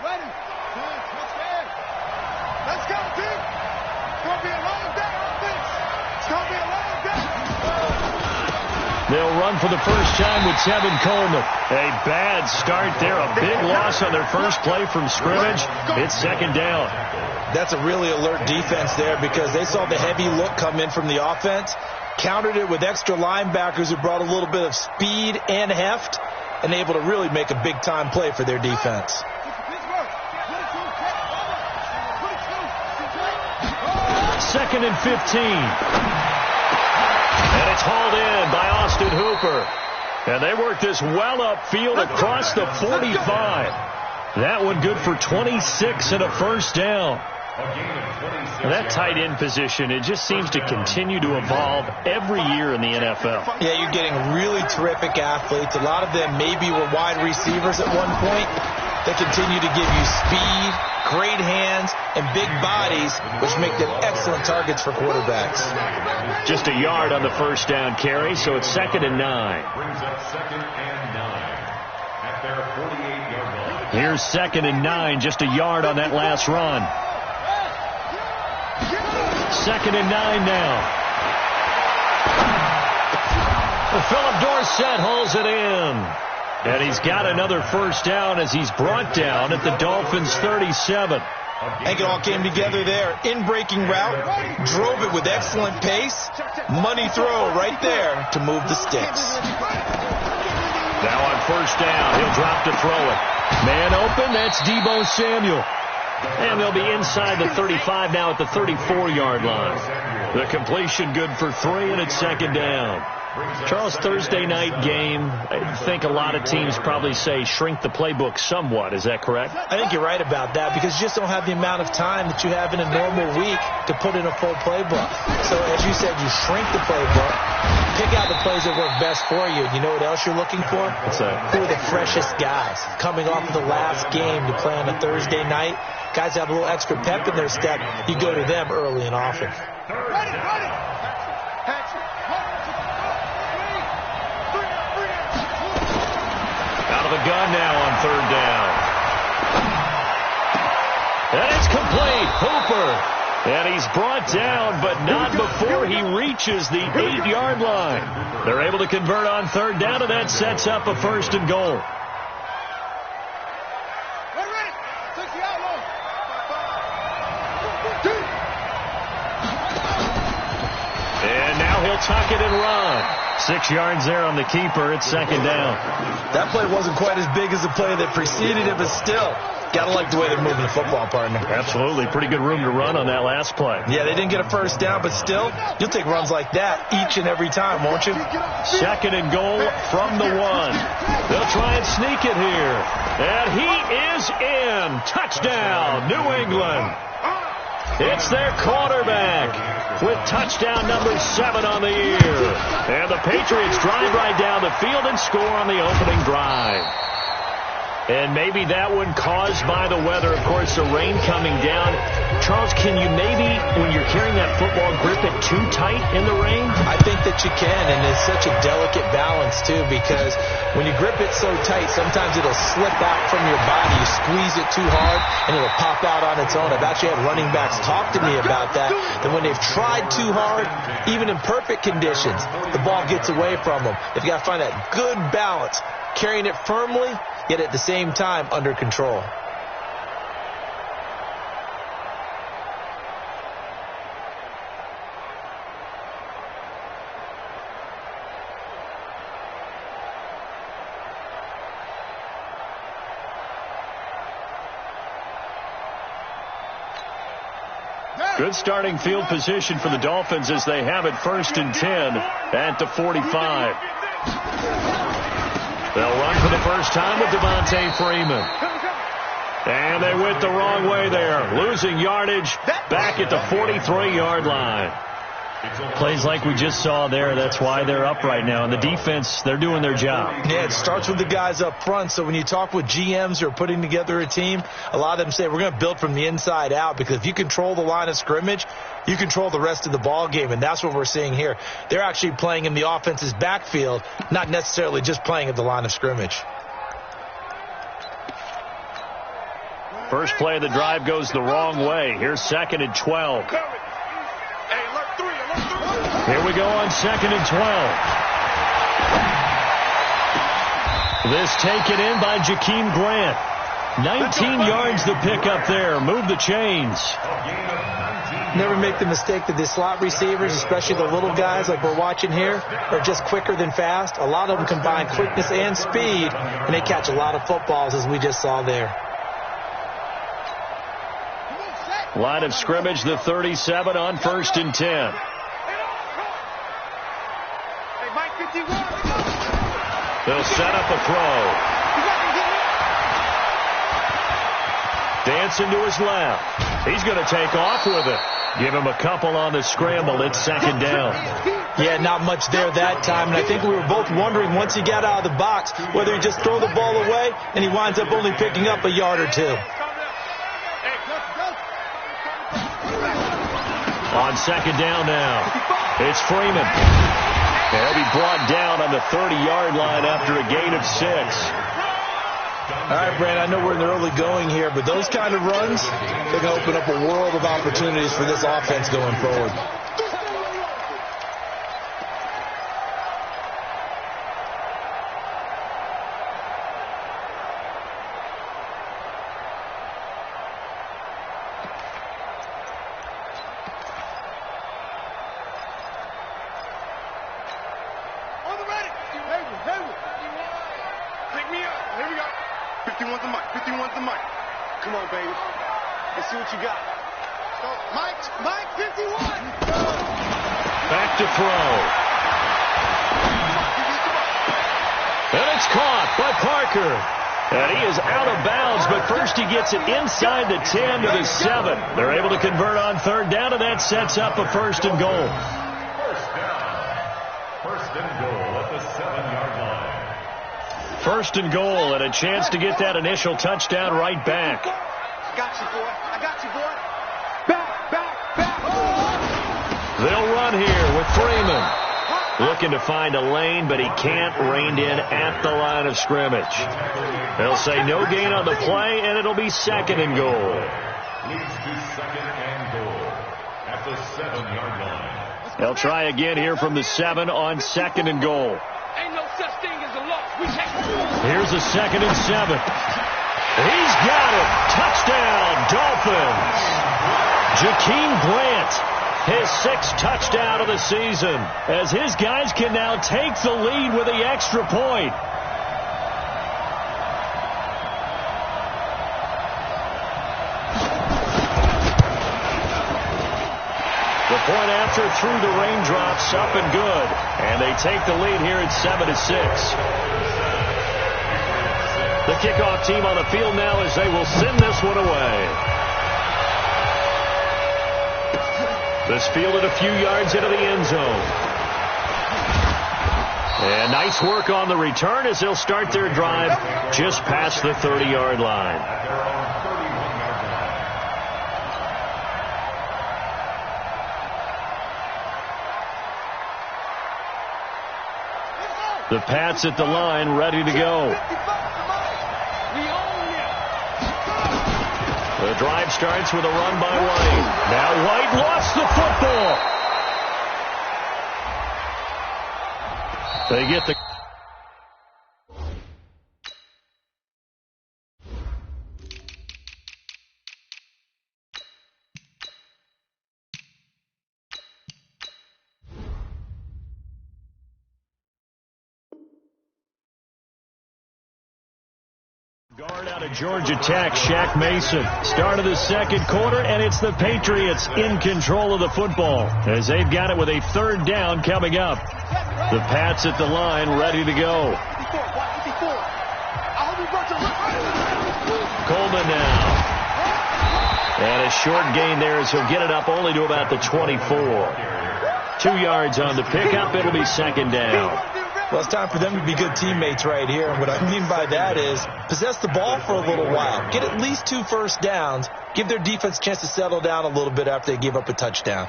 Ready. Let's go, team. It's going to be a long day on this. It's going to be a long day. They'll run for the first time with Tevin Coleman. A bad start there. A big loss on their first play from scrimmage. It's second down. That's a really alert defense there because they saw the heavy look come in from the offense, countered it with extra linebackers who brought a little bit of speed and heft, and able to really make a big-time play for their defense. Second and 15. And it's hauled in by Austin Hooper. And they work this well upfield across the 45. That one good for 26 and a first down. That tight end position, it just seems to continue to evolve every year in the NFL. Yeah, you're getting really terrific athletes. A lot of them maybe were wide receivers at one point. They continue to give you speed, great hands, and big bodies, which make them excellent targets for quarterbacks. Just a yard on the first down carry, so it's second and 9. Brings up second and 9 at their 48-yard line. Here's second and 9, just a yard on that last run. Second and 9 now. Philip Dorsett hauls it in. And he's got another first down as he's brought down at the Dolphins' 37. I think it all came together there. In-breaking route, drove it with excellent pace. Money throw right there to move the sticks. Now on first down, he'll drop to throw it. Man open, that's Deebo Samuel. And they'll be inside the 35 now at the 34-yard line. The completion good for 3, and it's second down. Charles, Thursday night game, I think a lot of teams probably say shrink the playbook somewhat. Is that correct? I think you're right about that because you just don't have the amount of time that you have in a normal week to put in a full playbook. So as you said, you shrink the playbook, pick out the plays that work best for you. You know what else you're looking for? What's that? Who are the freshest guys coming off of the last game to play on a Thursday night? Guys have a little extra pep in their step. You go to them early and often. Out of the gun now on third down. And it's complete. Hooper. And he's brought down, but not before he reaches the 8-yard line. They're able to convert on third down, and that sets up a first and goal. And now he'll tuck it and run. 6 yards there on the keeper. It's second down. That play wasn't quite as big as the play that preceded it, but still, got to like the way they're moving the football, partner. Absolutely. Pretty good room to run on that last play. Yeah, they didn't get a first down, but still, you'll take runs like that each and every time, won't you? Second and goal from the 1. They'll try and sneak it here. And he is in. Touchdown, New England. It's their quarterback with touchdown number 7 on the year. And the Patriots drive right down the field and score on the opening drive. And maybe that one caused by the weather. Of course, the rain coming down. Charles, can you maybe, when you're carrying that football, grip it too tight in the rain? I think that you can, and it's such a delicate balance, too, because when you grip it so tight, sometimes it'll slip out from your body. You squeeze it too hard, and it'll pop out on its own. I've actually had running backs talk to me about that when they've tried too hard, even in perfect conditions, the ball gets away from them. They've got to find that good balance, carrying it firmly, yet at the same time under control. Good starting field position for the Dolphins as they have it first and 10 at the 45. They'll run for the first time with Devontae Freeman. And they went the wrong way there. Losing yardage back at the 43-yard line. Plays like we just saw there. That's why they're up right now. And the defense, they're doing their job. Yeah, it starts with the guys up front. So when you talk with GMs who are putting together a team, a lot of them say we're going to build from the inside out, because if you control the line of scrimmage, you control the rest of the ball game. And that's what we're seeing here. They're actually playing in the offense's backfield, not necessarily just playing at the line of scrimmage. First play of the drive goes the wrong way. Here's 2nd and 12. Here we go on 2nd and 12. This taken in by Jakeem Grant. 19 yards to pick up there. Move the chains. Never make the mistake that the slot receivers, especially the little guys like we're watching here, are just quicker than fast. A lot of them combine quickness and speed, and they catch a lot of footballs, as we just saw there. Line of scrimmage, the 37 on 1st and 10. They'll set up a throw. Dancing to his left. He's going to take off with it. Give him a couple on the scramble. It's 2nd down. Yeah, not much there that time. And I think we were both wondering once he got out of the box whether he just throw the ball away and he winds up only picking up a yard or two. On 2nd down now. It's Freeman. He'll be brought down on the 30-yard line after a gain of 6. All right, Brand, I know we're in the early going here, but those kind of runs, they're going to open up a world of opportunities for this offense going forward. Come on, baby. Let's see what you got. Mike, 51. Back to throw. And it's caught by Parker. And he is out of bounds, but first he gets it inside the 10 to the 7. They're able to convert on 3rd down, and that sets up a 1st and goal. First and goal at the 7-yard line. 1st and goal, and a chance to get that initial touchdown right back. I got you, boy. Back. They'll run here with Freeman. Looking to find a lane, but he can't, reined in at the line of scrimmage. They'll say no gain on the play, and it'll be 2nd and goal. Leads to 2nd and goal at the 7-yard line. They'll try again here from the 7 on 2nd and goal. Ain't no such thing as a loss. We take it. Here's a 2nd and 7. He's got it. Touchdown, Dolphins. Jakeem Grant, his 6th touchdown of the season, as his guys can now take the lead with the extra point. The point after through the raindrops, up and good. And they take the lead here at 7-6. The kickoff team on the field now as they will send this one away. This fielded a few yards into the end zone. And nice work on the return as they'll start their drive just past the 30-yard line. The Pats at the line, ready to go. The drive starts with a run by White. Now White lost the football. They get the... Guard out of Georgia Tech, Shaq Mason. Start of the 2nd quarter, and it's the Patriots in control of the football as they've got it with a 3rd down coming up. The Pats at the line, ready to go. Coleman now. And a short gain there as he'll get it up only to about the 24. 2 yards on the pickup. It'll be 2nd down. Well, it's time for them to be good teammates right here. And what I mean by that is possess the ball for a little while. Get at least 2 first downs. Give their defense a chance to settle down a little bit after they give up a touchdown.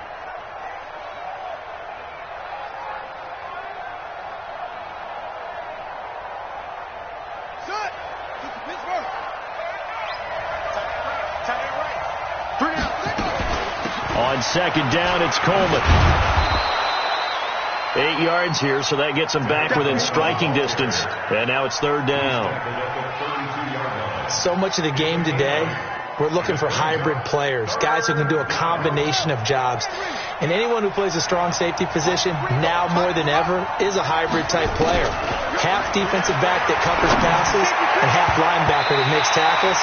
On second down, it's Coleman. 8 yards here, so that gets him back within striking distance. And now it's third down. So much of the game today, we're looking for hybrid players, guys who can do a combination of jobs. And anyone who plays a strong safety position, now more than ever, is a hybrid-type player. Half defensive back that covers passes and half linebacker that makes tackles.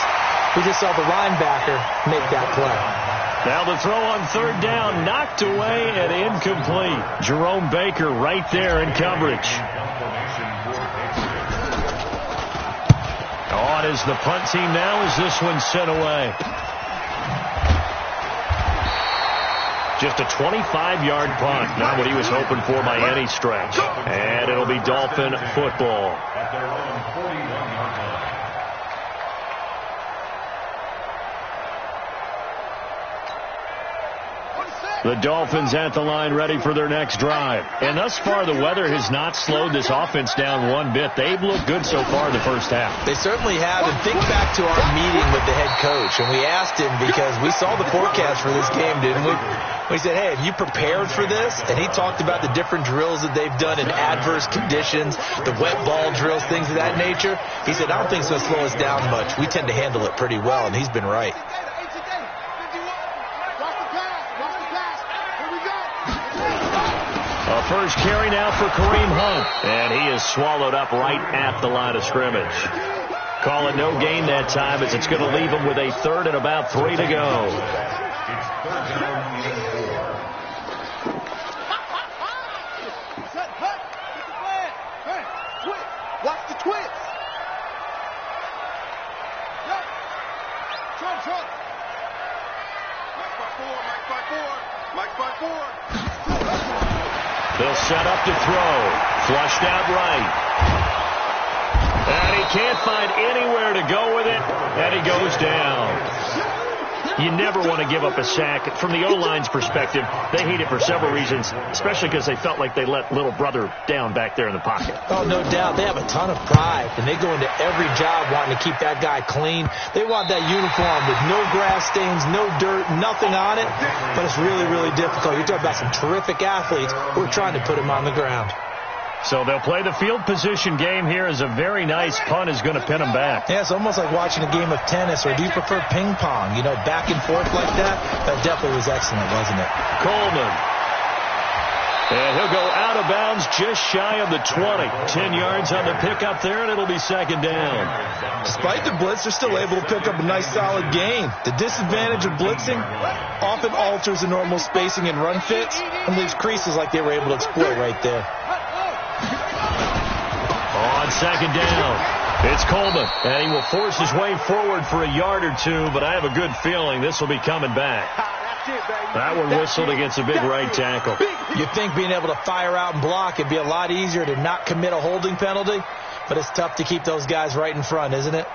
We just saw the linebacker make that play. Now the throw on third down, knocked away and incomplete. Jerome Baker right there in coverage. On is the punt team now as this one's sent away. Just a 25-yard punt. Not what he was hoping for by any stretch. And it'll be Dolphin football. The Dolphins at the line ready for their next drive. And thus far, the weather has not slowed this offense down one bit. They've looked good so far in the first half. They certainly have. And think back to our meeting with the head coach. And we asked him because we saw the forecast for this game, didn't we? We said, hey, have you prepared for this? And he talked about the different drills that they've done in adverse conditions, the wet ball drills, things of that nature. He said, I don't think it's going to slow us down much. We tend to handle it pretty well, and he's been right. A first carry now for Kareem Hunt. And he is swallowed up right at the line of scrimmage. Call it no gain that time as it's going to leave him with a third and about 3 to go. It's third down and 4. Watch the twist. Yep. Trump. Mike by four. They'll set up to throw. Flushed out right. And he can't find anywhere to go with it. And he goes down. You never want to give up a sack. From the O-line's perspective, they hate it for several reasons, especially because they felt like they let little brother down back there in the pocket. Oh, no doubt. They have a ton of pride, and they go into every job wanting to keep that guy clean. They want that uniform with no grass stains, no dirt, nothing on it, but it's really, really difficult. You're talking about some terrific athletes who are trying to put him on the ground. So they'll play the field position game here as a very nice punt is going to pin them back. Yeah, it's almost like watching a game of tennis, or do you prefer ping pong? You know, back and forth like that? That definitely was excellent, wasn't it? Coleman. And he'll go out of bounds just shy of the 20. 10 yards on the pickup there, and it'll be second down. Despite the blitz, they're still able to pick up a nice, solid gain. The disadvantage of blitzing often alters the normal spacing and run fits and leaves creases like they were able to exploit right there. On second down, it's Coleman, and he will force his way forward for a yard or two, but I have a good feeling this will be coming back. That one whistled against a big right tackle. You'd think being able to fire out and block it'd be a lot easier to not commit a holding penalty, but it's tough to keep those guys right in front, isn't it?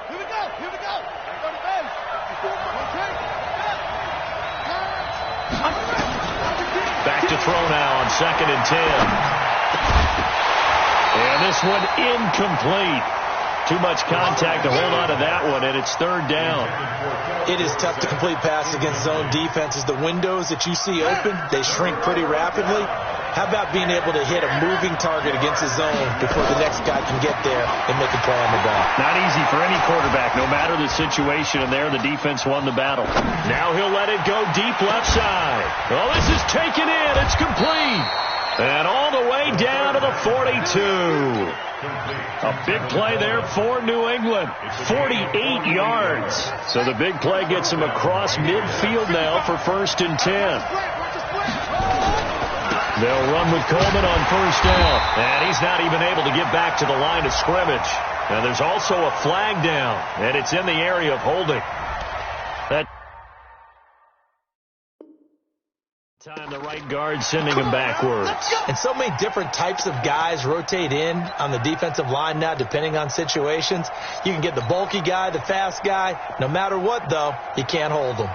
Here we go. Go to base. Back to throw now on 2nd and 10. And this one incomplete. Too much contact to hold on to that one, and it's third down. It is tough to complete passes against zone defenses. The windows that you see open, they shrink pretty rapidly. How about being able to hit a moving target against a zone before the next guy can get there and make a play on the ball? Not easy for any quarterback, no matter the situation, and there the defense won the battle. Now he'll let it go deep left side. Oh, this is taken in. It's complete. And all the way down to the 42. A big play there for New England. 48 yards. So the big play gets him across midfield now for 1st and 10. They'll run with Coleman on first down. And he's not even able to get back to the line of scrimmage. And there's also a flag down. And it's in the area of holding. That time the right guard sending him backwards. And so many different types of guys rotate in on the defensive line now depending on situations. You can get the bulky guy, the fast guy. No matter what, though, you can't hold them.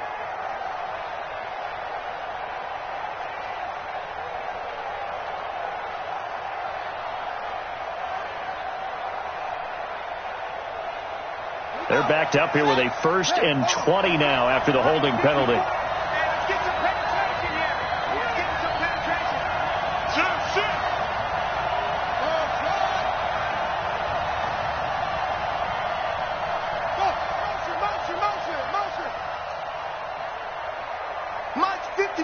They're backed up here with a 1st and 20 now after the holding penalty. Let's get some penetration here. Let's get some penetration. Shoot. Motion. Mike 54.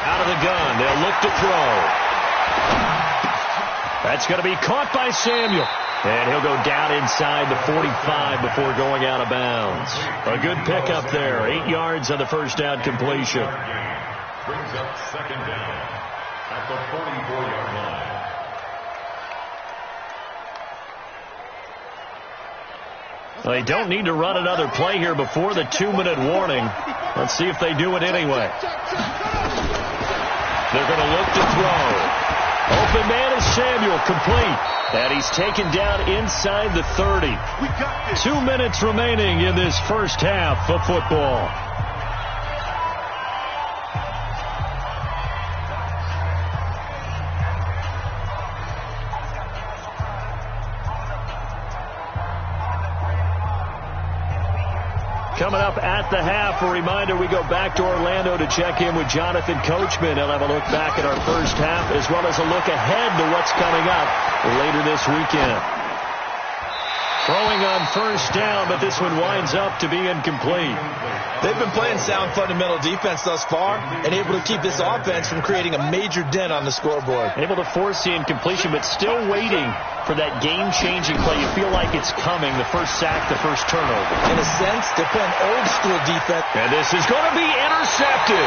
Out of the gun. They'll look to throw. That's going to be caught by Samuel. And he'll go down inside the 45 before going out of bounds. A good pickup there. 8 yards on the first down completion. Brings up 2nd down at the 44-yard line. They don't need to run another play here before the 2-minute warning. Let's see if they do it anyway. They're going to look to throw. Open man is Samuel, complete. And he's taken down inside the 30. 2 minutes remaining in this first half of football. Coming up at the half, a reminder, we go back to Orlando to check in with Jonathan Coachman. He'll have a look back at our first half as well as a look ahead to what's coming up later this weekend. Throwing on first down, but this one winds up to be incomplete. They've been playing sound fundamental defense thus far and able to keep this offense from creating a major dent on the scoreboard. Able to force the incompletion, but still waiting for that game-changing play. You feel like it's coming, the first sack, the first turnover. In a sense, they're playing old-school defense. And this is going to be intercepted.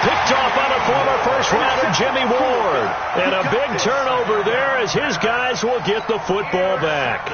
Picked off on a former first-rounder, Jimmy Ward. And a big turnover there as his guys will get the football back.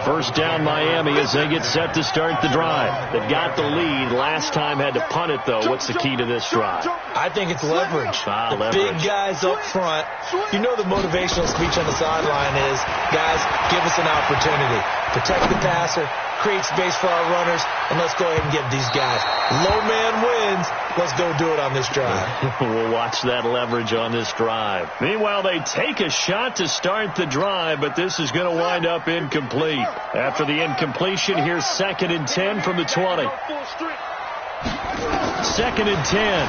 First down Miami as they get set to start the drive. They've got the lead. Last time had to punt it, though. What's the key to this drive? I think it's leverage. The leverage. Big guys up front. You know the motivational speech on the sideline is, guys, give us an opportunity. Protect the passer, create space for our runners, and let's go ahead and give these guys. Low man wins. Let's go do it on this drive. We'll watch that leverage on this drive. Meanwhile, they take a shot to start the drive, but this is going to wind up incomplete. After the incompletion, here's 2nd and 10 from the 20. 2nd and 10.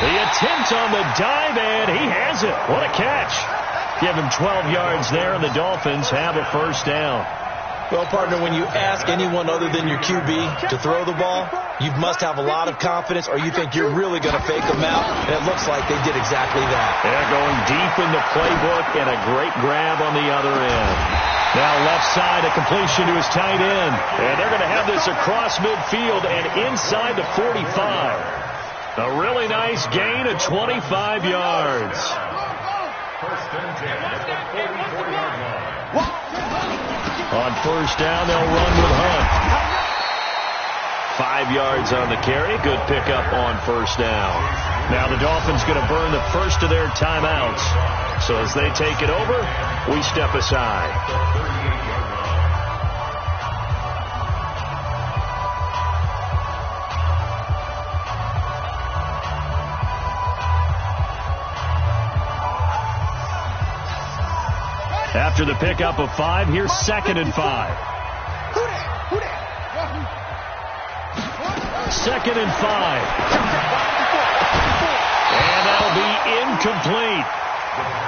The attempt on the dive, and he has it. What a catch. Give him 12 yards there, and the Dolphins have a first down. Well, partner, when you ask anyone other than your QB to throw the ball, you must have a lot of confidence, or you think you're really going to fake them out, and it looks like they did exactly that. They're going deep in the playbook, and a great grab on the other end. Now left side, a completion to his tight end, and they're going to have this across midfield and inside the 45. A really nice gain of 25 yards. First and 10 at the 44-yard line. On first down, they'll run with Hunt. 5 yards on the carry. Good pickup on first down. Now the Dolphins going to burn the first of their timeouts. So as they take it over, we step aside. After the pickup of 5, here's 2nd and 5. 2nd and 5. And that'll be incomplete.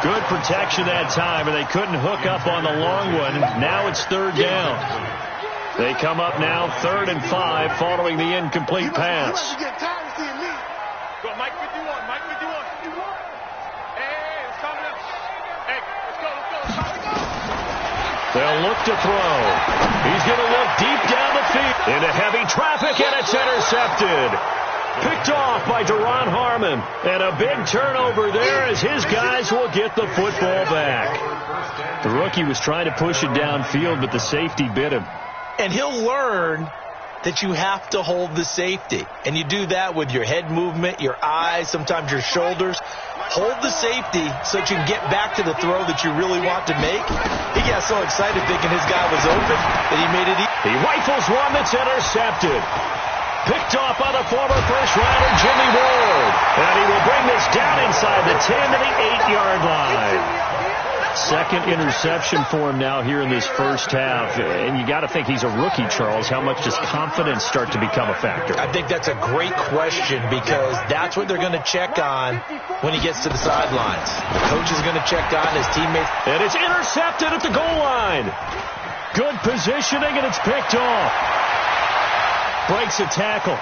Good protection that time, and they couldn't hook up on the long one. Now it's 3rd down. They come up now 3rd and 5 following the incomplete pass. Go, Mike 51, Mike 51. Hey, it's coming up. Hey, let's go. They'll look to throw. He's going to look deep down the field. Into heavy traffic, and it's intercepted. Picked off by Deron Harmon. And a big turnover there as his guys will get the football back. The rookie was trying to push it downfield, but the safety bit him. And he'll learn that you have to hold the safety. And you do that with your head movement, your eyes, sometimes your shoulders. Hold the safety so that you can get back to the throw that you really want to make. He got so excited thinking his guy was open that he made it easy. He rifles one that's intercepted. Picked off by the former first-rounder, Jimmy Ward. And he will bring this down inside the 10 to the 8-yard line. Second interception for him now here in this first half. And you got to think he's a rookie, Charles. How much does confidence start to become a factor? I think that's a great question because that's what they're going to check on when he gets to the sidelines. The coach is going to check on his teammates. And it's intercepted at the goal line. Good positioning, and it's picked off. Breaks a tackle.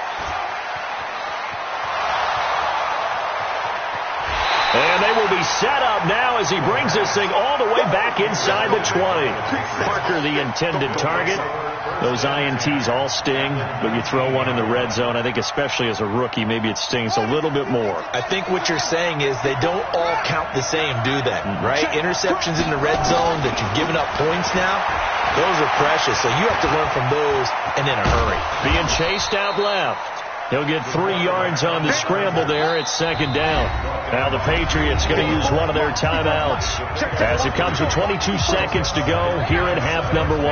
And they will be set up now as he brings this thing all the way back inside the 20. Parker, the intended target. Those INTs all sting, but you throw one in the red zone. I think especially as a rookie, maybe it stings a little bit more. I think what you're saying is they don't all count the same, do they? Right? Interceptions in the red zone that you've given up points now, those are precious. So you have to learn from those and in a hurry. Being chased out left. He'll get 3 yards on the scramble there. It's second down. Now the Patriots going to use one of their timeouts as it comes with 22 seconds to go here in half number 1.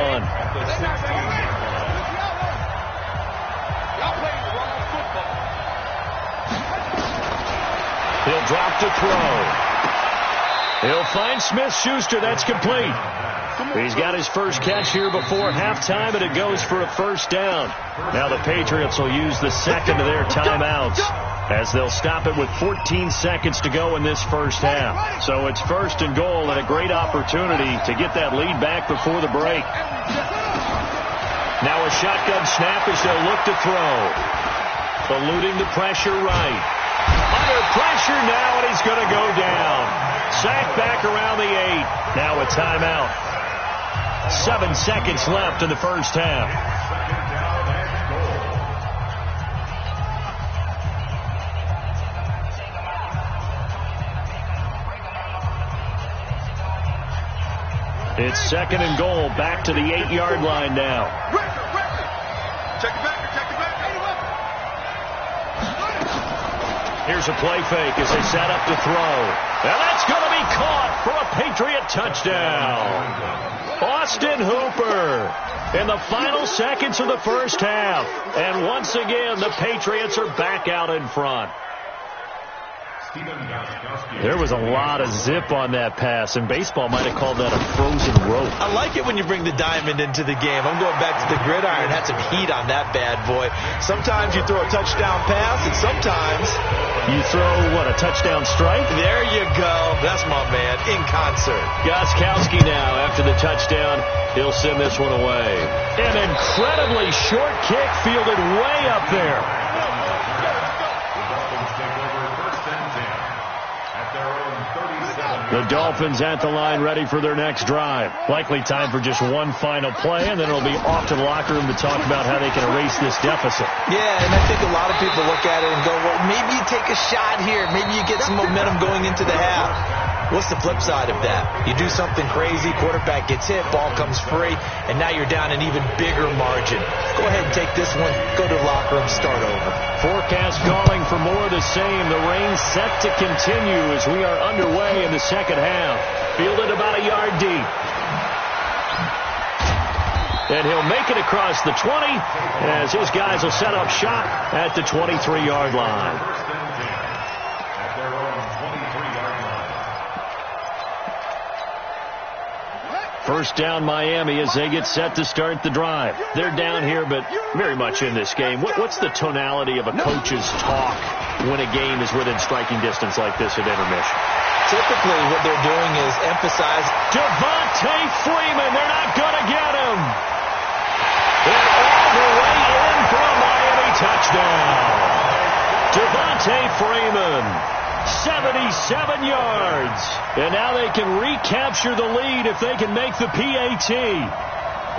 He'll drop to throw. He'll find Smith-Schuster. That's complete. He's got his first catch here before halftime, and it goes for a first down. Now the Patriots will use the second of their timeouts as they'll stop it with 14 seconds to go in this first half. So it's first and goal and a great opportunity to get that lead back before the break. Now a shotgun snap as they'll look to throw. Eluding the pressure right. Under pressure now, and he's going to go down. Sacked back around the 8. Now a timeout. 7 seconds left in the first half. It's second and goal, back to the 8-yard line now. Check it back. Here's a play fake as they set up to throw. And that's going to be caught for a Patriot touchdown. Austin Hooper in the final seconds of the first half. And once again, the Patriots are back out in front. There was a lot of zip on that pass, and baseball might have called that a frozen rope. I like it when you bring the diamond into the game. I'm going back to the gridiron. Had some heat on that bad boy. Sometimes you throw a touchdown pass, and sometimes you throw, what, a touchdown strike? There you go. That's my man, in concert. Gostkowski now, after the touchdown, he'll send this one away. An incredibly short kick fielded way up there. The Dolphins at the line ready for their next drive. Likely time for just one final play, and then it'll be off to the locker room to talk about how they can erase this deficit. Yeah, and I think a lot of people look at it and go, well, maybe you take a shot here. Maybe you get some momentum going into the half. What's the flip side of that? You do something crazy, quarterback gets hit, ball comes free, and now you're down an even bigger margin. Go ahead and take this one, go to the locker room, start over. Forecast calling for more of the same. The rain set to continue as we are underway in the second half. Fielded about a yard deep. And he'll make it across the 20 as his guys will set up shop at the 23-yard line. First down Miami as they get set to start the drive. They're down here, but very much in this game. What's the tonality of a coach's talk when a game is within striking distance like this at intermission? Typically what they're doing is emphasize Devontae Freeman. They're not going to get him. And all the way in for a Miami touchdown. Devontae Freeman. 77 yards. And now they can recapture the lead if they can make the PAT.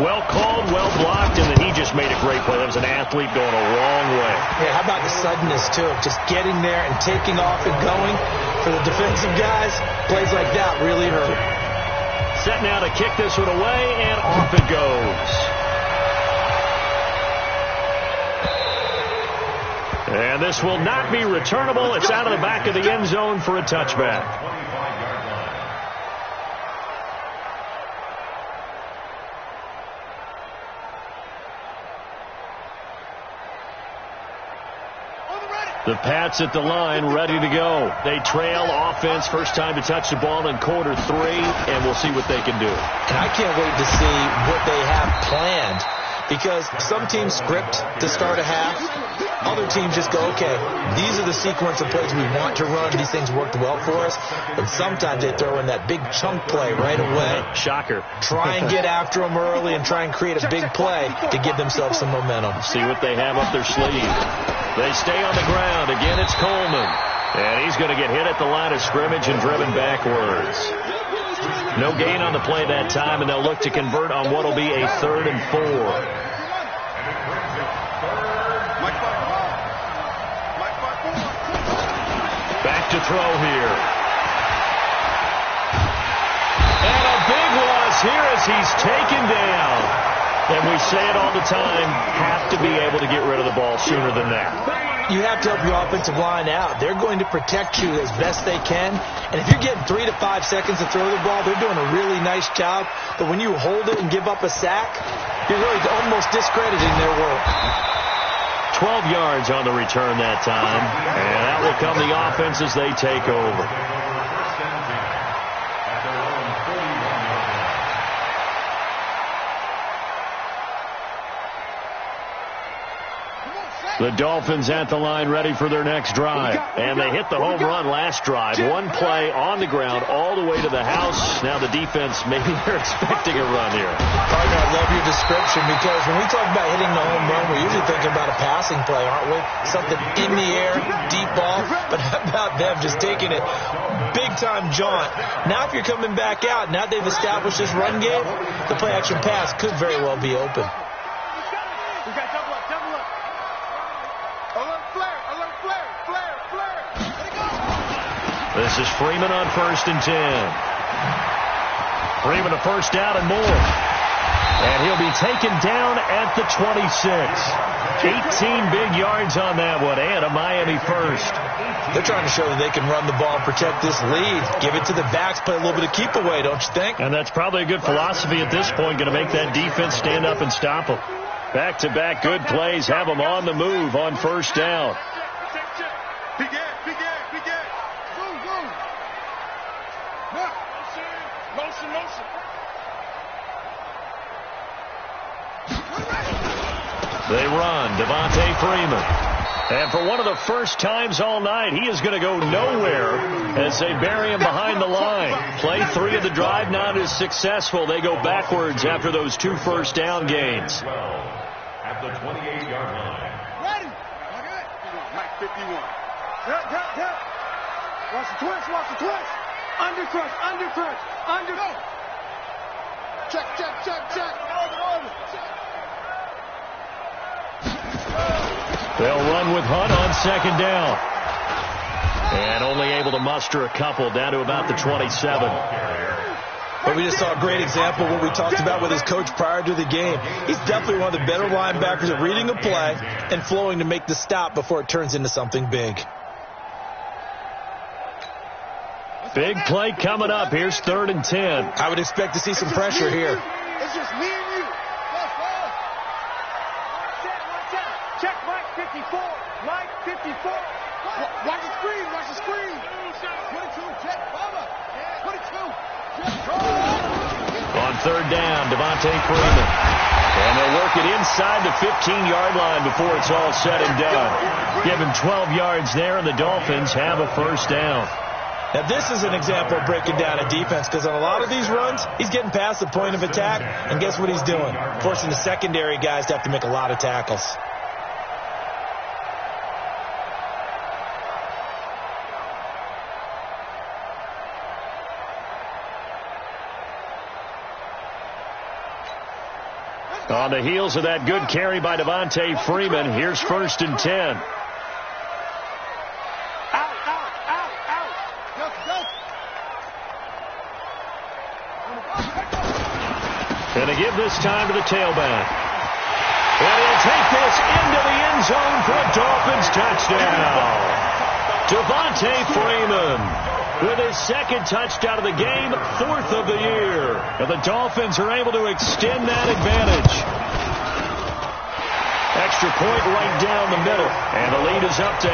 Well called, well blocked, and then he just made a great play. That was an athlete going a long way. Yeah, how about the suddenness, too, of just getting there and taking off and going. For the defensive guys, plays like that really hurt. Set now to kick this one away, and off it goes. And this will not be returnable. It's out of the back of the end zone for a touchback. The Pats at the line, ready to go. They trail offense, first time to touch the ball in quarter 3, and we'll see what they can do. And I can't wait to see what they have planned, because some teams script to start a half. Other teams just go, okay, these are the sequence of plays we want to run. These things worked well for us. But sometimes they throw in that big chunk play right away. Shocker. Try and get after them early and try and create a big play to give themselves some momentum. See what they have up their sleeve. They stay on the ground. Again, it's Coleman. And he's going to get hit at the line of scrimmage and driven backwards. No gain on the play that time, and they'll look to convert on what will be a 3rd and 4. Back to throw here. And a big loss here as he's taken down. And we say it all the time, have to be able to get rid of the ball sooner than that. You have to help your offensive line out. They're going to protect you as best they can. And if you're getting 3 to 5 seconds to throw the ball, they're doing a really nice job. But when you hold it and give up a sack, you're really almost discrediting their work. 12 yards on the return that time. And that will come the offense as they take over. The Dolphins at the line ready for their next drive. And they hit the home run last drive. One play on the ground all the way to the house. Now the defense, maybe they're expecting a run here. Partner, I love your description, because when we talk about hitting the home run, we're usually thinking about a passing play, aren't we? Something in the air, deep ball. But how about them just taking it big-time jaunt? Now if you're coming back out, now they've established this run game, the play-action pass could very well be open. We got double up, double up. Alert flare, alert flare, flare, flare. Let it go. This is Freeman on 1st and 10. Freeman a first down and more. And he'll be taken down at the 26. 18 big yards on that one, and a Miami first. They're trying to show that they can run the ball and protect this lead. Give it to the backs, play a little bit of keep away, don't you think? And that's probably a good philosophy at this point, going to make that defense stand up and stop them. Back-to-back good plays, have them on the move on 1st down. Begin. Motion. They run, Devontae Freeman. And for one of the first times all night, he is going to go nowhere as they bury him behind the line. Play 3 of the drive not as successful. They go backwards after those 2 first down gains. At the 28-yard line. Ready. Okay. Mike 51. Tap. Watch the twist. Under. Check. Order. They'll run with Hunt on 2nd down. And only able to muster a couple down to about the 27. But we just saw a great example of what we talked about with his coach prior to the game. He's definitely one of the better linebackers at reading a play and flowing to make the stop before it turns into something big. Big play coming up. Here's 3rd and 10. I would expect to see some pressure here. It's just me and you. Watch out. Check Mike 54. Mike 54. Watch the screen. 22. Check. Bubba. 22. On 3rd down, Devontae Freeman. And they'll work it inside the 15-yard line before it's all said and done. Give him 12 yards there, and the Dolphins have a first down. Now, this is an example of breaking down a defense, because on a lot of these runs, he's getting past the point of attack, and guess what he's doing? Forcing the secondary guys to have to make a lot of tackles. On the heels of that good carry by Devontae Freeman, here's 1st and 10. And they give this time to the tailback. And he'll take this into the end zone for a Dolphins touchdown. Devontae Freeman with his 2nd touchdown of the game, 4th of the year. And the Dolphins are able to extend that advantage. Extra point right down the middle, and the lead is up to 8.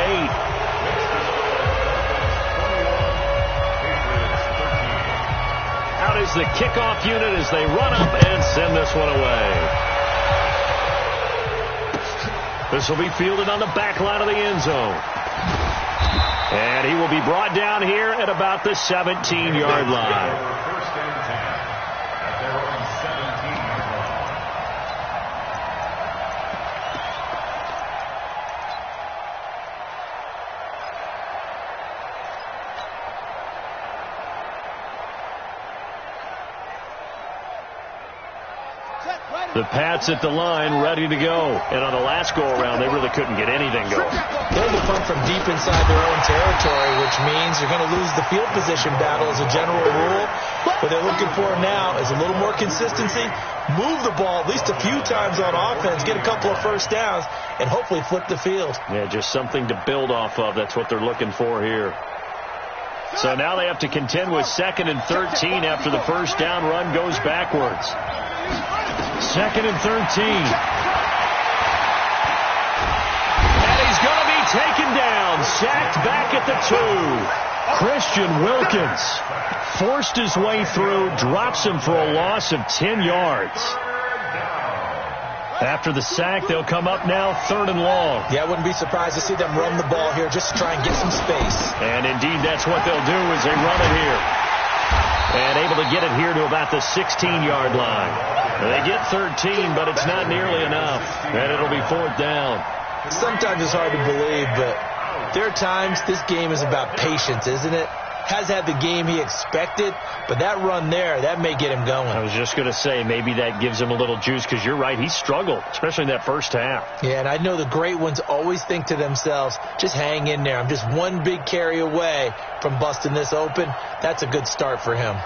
Out is the kickoff unit as they run up and send this one away. This will be fielded on the back line of the end zone. And he will be brought down here at about the 17-yard line. First and 10 at their own 17-yard line. The Pats at the line, ready to go. And on the last go-around, they really couldn't get anything going. They're the punt from deep inside their own territory, which means you're going to lose the field position battle as a general rule. What they're looking for now is a little more consistency, move the ball at least a few times on offense, get a couple of first downs, and hopefully flip the field. Yeah, just something to build off of. That's what they're looking for here. So now they have to contend with 2nd and 13 after the first down run goes backwards. 2nd and 13. And he's going to be taken down. Sacked back at the 2. Christian Wilkins forced his way through, drops him for a loss of 10 yards. After the sack, they'll come up now 3rd and long. Yeah, I wouldn't be surprised to see them run the ball here just to try and get some space. And indeed, that's what they'll do as they run it here. And able to get it here to about the 16-yard line. They get 13, but it's not nearly enough. And it'll be 4th down. Sometimes it's hard to believe, but there are times this game is about patience, isn't it? Has had the game he expected, but that run there, that may get him going. I was just going to say, maybe that gives him a little juice, because you're right, he struggled, especially in that first half. Yeah, and I know the great ones always think to themselves, just hang in there. I'm just one big carry away from busting this open. That's a good start for him.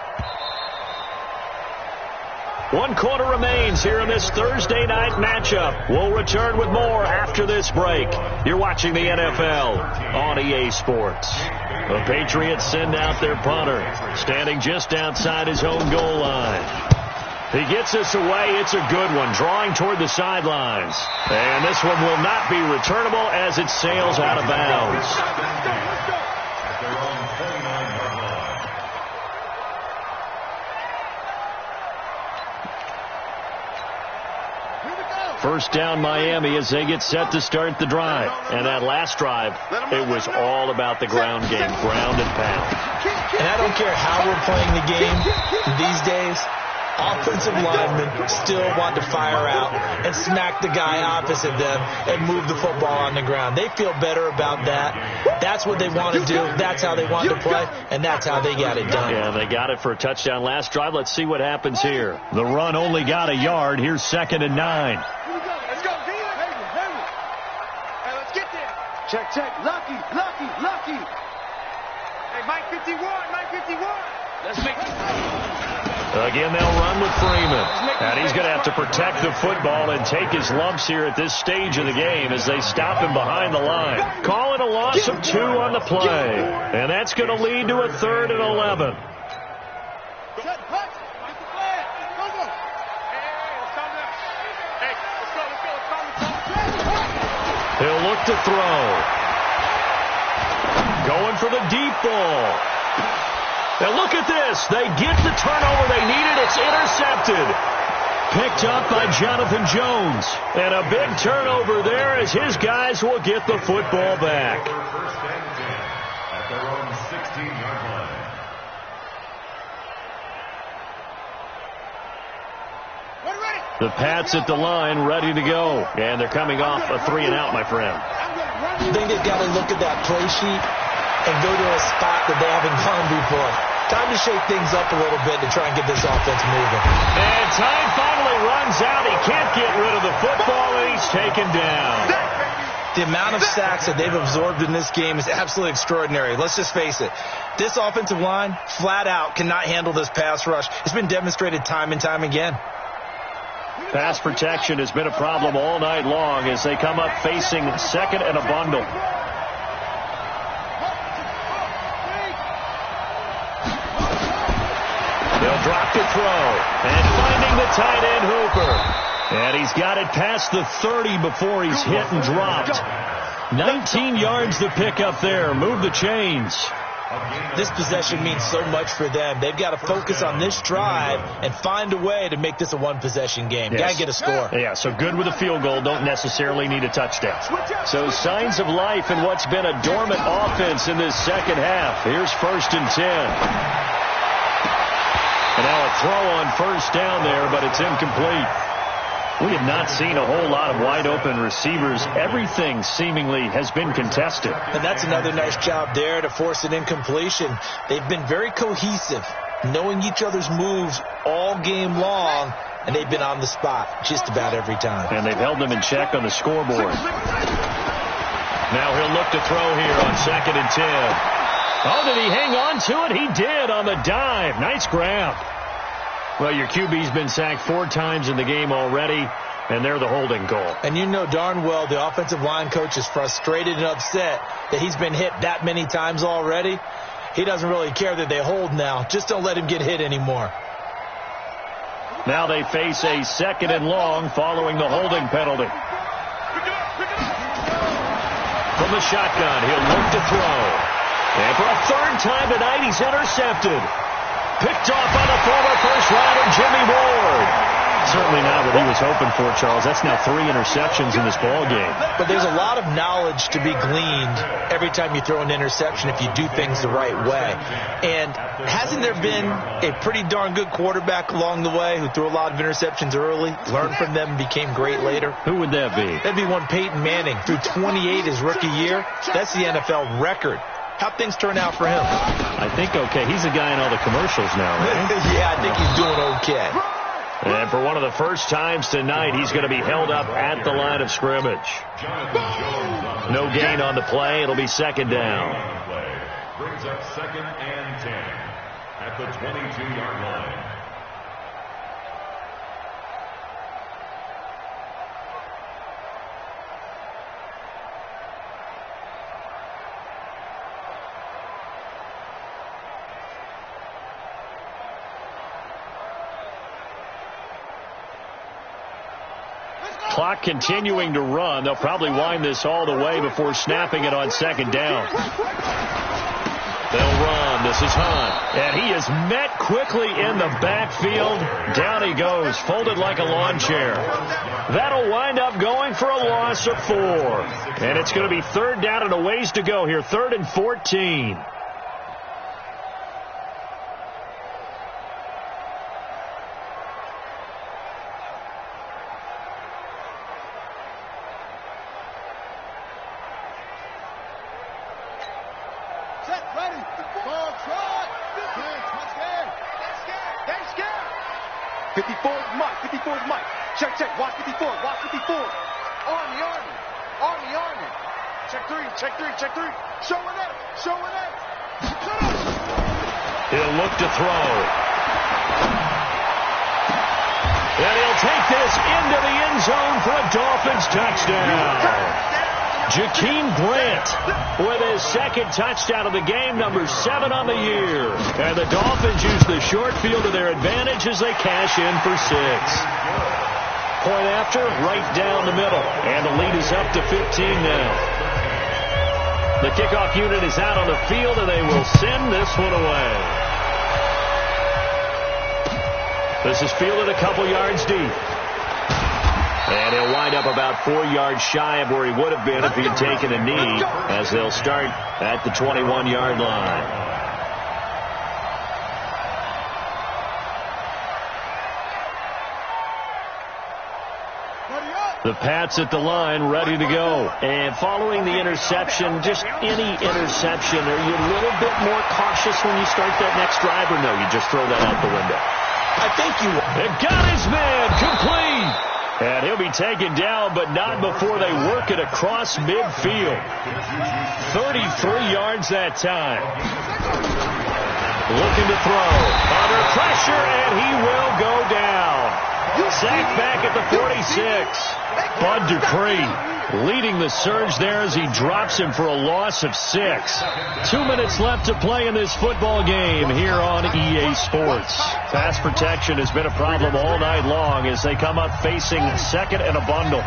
1 quarter remains here in this Thursday night matchup. We'll return with more after this break. You're watching the NFL on EA Sports. The Patriots send out their punter, standing just outside his own goal line. He gets this away. It's a good one, drawing toward the sidelines. And this one will not be returnable as it sails out of bounds. At their own 49-yard line. First down Miami as they get set to start the drive. And that last drive, it was all about the ground game, ground and pound. And I don't care how we're playing the game these days, offensive linemen still want to fire out and smack the guy opposite them and move the football on the ground. They feel better about that. That's what they want to do. That's how they want to play, and that's how they got it done. Yeah, they got it for a touchdown last drive. Let's see what happens here. The run only got a yard. Here's 2nd and 9. Check, check. Lucky. Hey, Mike 51. Let's make it. Again, they'll run with Freeman. And he's going to have to protect the football and take his lumps here at this stage of the game as they stop him behind the line. Call it a loss of 2 on the play. And that's going to lead to a 3rd and 11. He'll look to throw. Going for the deep ball. And look at this. They get the turnover they needed. It's intercepted. Picked up by Jonathan Jones. And a big turnover there as his guys will get the football back. First and 10 at their own 16-yard line. The Pats at the line, ready to go. And they're coming off a 3-and-out, my friend. I think they've got to look at that play sheet and go to a spot that they haven't gone before. Time to shake things up a little bit to try and get this offense moving. And time finally runs out. He can't get rid of the football, and he's taken down. The amount of sacks that they've absorbed in this game is absolutely extraordinary. Let's just face it. This offensive line, flat out, cannot handle this pass rush. It's been demonstrated time and time again. Pass protection has been a problem all night long as they come up facing 2nd and a bundle. They'll drop to throw. And finding the tight end Hooper. And he's got it past the 30 before he's hit and dropped. 19 yards to pick up there. Move the chains. This possession means so much for them. They've got to focus on this drive and find a way to make this a one-possession game. Yes. Got to get a score. Yeah, so good with a field goal. Don't necessarily need a touchdown. So signs of life in what's been a dormant offense in this second half. Here's 1st and 10. And now a throw on 1st down there, but it's incomplete. We have not seen a whole lot of wide-open receivers. Everything seemingly has been contested. And that's another nice job there to force an incompletion. They've been very cohesive, knowing each other's moves all game long, and they've been on the spot just about every time. And they've held them in check on the scoreboard. Now he'll look to throw here on 2nd and 10. Oh, did he hang on to it? He did on the dive. Nice grab. Well, your QB's been sacked 4 times in the game already, and they're the holding goal. And you know darn well the offensive line coach is frustrated and upset that he's been hit that many times already. He doesn't really care that they hold now. Just don't let him get hit anymore. Now they face a 2nd and long following the holding penalty. From the shotgun, he'll look to throw. And for a 3rd time tonight, he's intercepted. Picked off by the former first-rounder Jimmy Ward. Certainly not what he was hoping for, Charles. That's now 3 interceptions in this ball game. But there's a lot of knowledge to be gleaned every time you throw an interception if you do things the right way. And hasn't there been a pretty darn good quarterback along the way who threw a lot of interceptions early, learned from them, and became great later? Who would that be? That'd be one Peyton Manning. Threw 28 his rookie year. That's the NFL record. How'd things turn out for him? I think okay. He's a guy in all the commercials now, right? Yeah, I think he's doing okay. And for one of the first times tonight, he's going to be held up at the line of scrimmage. No gain on the play. It'll be 2nd down. Brings up 2nd and 10 at the 22-yard line. Clock continuing to run. They'll probably wind this all the way before snapping it on 2nd down. They'll run. This is Hunt. And he is met quickly in the backfield. Down he goes, folded like a lawn chair. That'll wind up going for a loss of 4. And it's going to be 3rd down and a ways to go here. 3rd and 14. Ready. Ball trot. 54 is Mike. 54 is Mike. Check. Watch 54. Watch 54. Army. Check 3. Show it up. He'll look to throw. And he'll take this into the end zone for a Dolphins touchdown. Jakeem Grant with his 2nd touchdown of the game, number 7 on the year. And the Dolphins use the short field to their advantage as they cash in for 6. Point after, right down the middle. And the lead is up to 15 now. The kickoff unit is out on the field, and they will send this one away. This is fielded a couple yards deep. And he'll wind up about 4 yards shy of where he would have been if he had taken a knee, as they'll start at the 21-yard line. The Pats at the line, ready to go. And following the interception, just any interception, are you a little bit more cautious when you start that next drive, or no, you just throw that out the window? I think you will. It got his man, complete. And he'll be taken down, but not before they work it across midfield. 33 yards that time. Looking to throw. Under pressure, and he will go down. Sacked back at the 46. Bud Dupree leading the surge there as he drops him for a loss of 6. 2 minutes left to play in this football game here on EA Sports. Pass protection has been a problem all night long as they come up facing second and a bundle.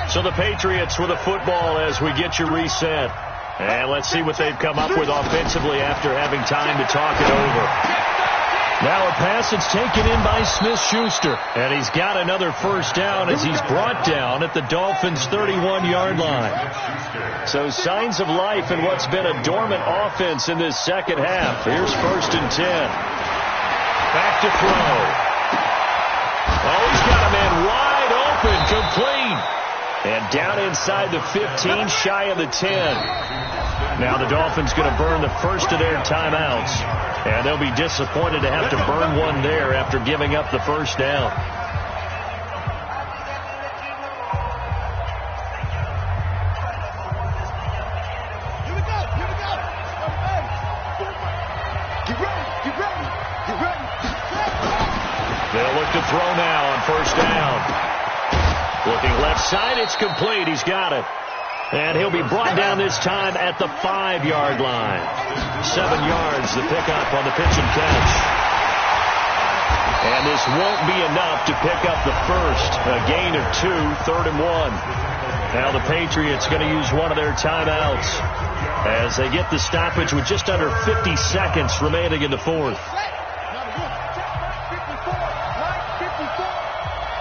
So the Patriots with a football as we get you reset. And let's see what they've come up with offensively after having time to talk it over. Now a pass that's taken in by Smith-Schuster. And he's got another first down as he's brought down at the Dolphins' 31-yard line. So signs of life in what's been a dormant offense in this second half. Here's 1st and 10. Back to throw. Oh, he's got a man wide open, complete. And down inside the 15, shy of the 10. Now the Dolphins going to burn the first of their timeouts. And they'll be disappointed to have to burn one there after giving up the first down. Here we go. Get ready. They'll look to throw now on first down. Looking left side, it's complete. He's got it. And he'll be brought down this time at the 5-yard line. 7 yards, the pickup on the pitch and catch. And this won't be enough to pick up the first. A gain of 2, 3rd and 1. Now the Patriots going to use one of their timeouts as they get the stoppage with just under 50 seconds remaining in the fourth.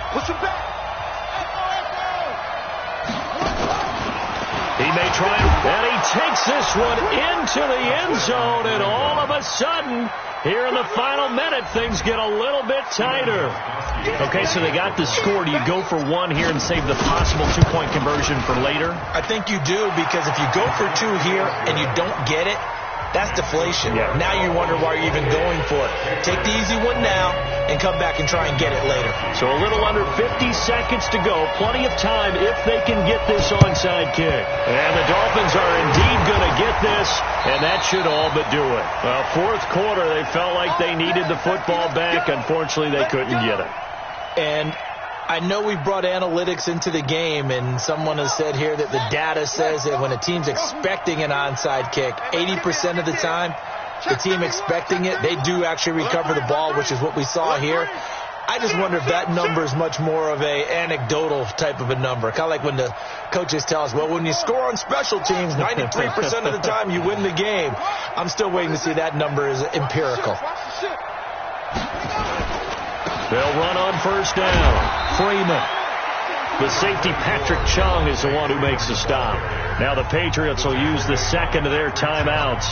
Push him back. He may try, and he takes this one into the end zone, and all of a sudden, here in the final minute, things get a little bit tighter. Okay, so they got the score. Do you go for one here and save the possible 2-point conversion for later? I think you do, because if you go for 2 here and you don't get it, that's deflation. Yeah. Now you wonder why you're even going for it. Take the easy one now and come back and try and get it later. So a little under 50 seconds to go. Plenty of time if they can get this onside kick. And the Dolphins are indeed going to get this, and that should all but do it. Fourth quarter, they felt like they needed the football back. Unfortunately, they couldn't get it. And I know we brought analytics into the game, and someone has said here that the data says that when a team's expecting an onside kick, 80% of the time, the team expecting it, they do actually recover the ball, which is what we saw here. I just wonder if that number is much more of a anecdotal type of a number. Kind of like when the coaches tell us, well, when you score on special teams, 93% of the time you win the game. I'm still waiting to see that number is empirical. They'll run on first down. Freeman. The safety, Patrick Chung, is the one who makes the stop. Now the Patriots will use the second of their timeouts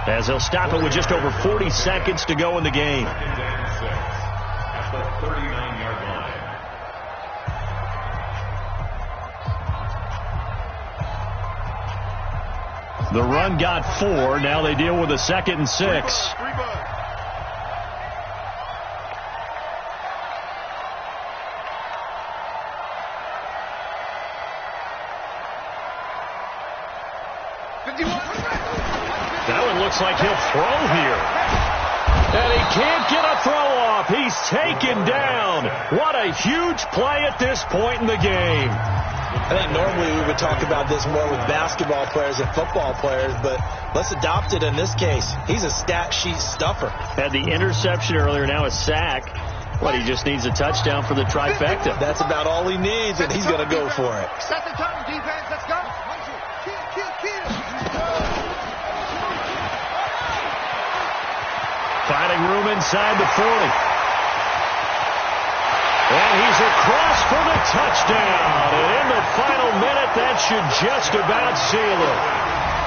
as they'll stop it with just over 40 seconds to go in the game. At the 39-yard line. The run got 4. Now they deal with a 2nd and 6. That one looks like he'll throw here. And he can't get a throw off. He's taken down. What a huge play at this point in the game. I think normally we would talk about this more with basketball players and football players, but let's adopt it in this case. He's a stat sheet stuffer. Had the interception earlier, now a sack. But he just needs a touchdown for the trifecta. That's about all he needs, and he's going to go for it. Set the tone, defense. Let's go. Finding room inside the 40. And he's across for the touchdown. And in the final minute, that should just about seal it.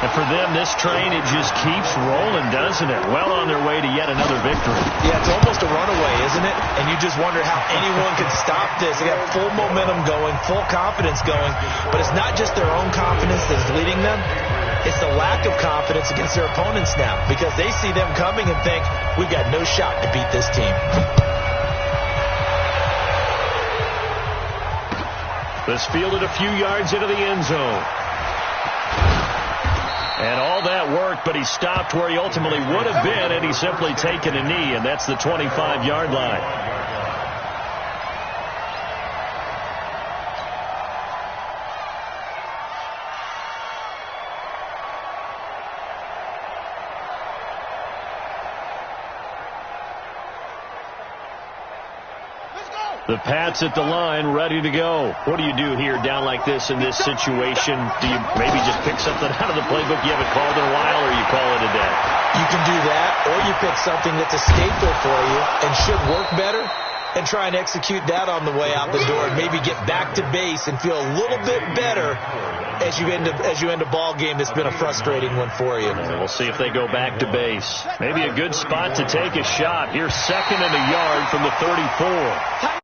And for them, this train, it just keeps rolling, doesn't it? Well on their way to yet another victory. Yeah, it's almost a runaway, isn't it? And you just wonder how anyone could stop this. They got full momentum going, full confidence going. But it's not just their own confidence that's leading them. It's the lack of confidence against their opponents now, because they see them coming and think, we've got no shot to beat this team. This fielded a few yards into the end zone. And all that worked, but he stopped where he ultimately would have been, and he's simply taken a knee, and that's the 25-yard line. The Pats at the line, ready to go. What do you do here down like this in this situation? Do you maybe just pick something out of the playbook you haven't called in a while, or you call it a day? You can do that, or you pick something that's a staple for you and should work better and try and execute that on the way out the door and maybe get back to base and feel a little bit better as you end a ball game that's been a frustrating one for you. We'll see if they go back to base. Maybe a good spot to take a shot. Here's 2nd and a yard from the 34.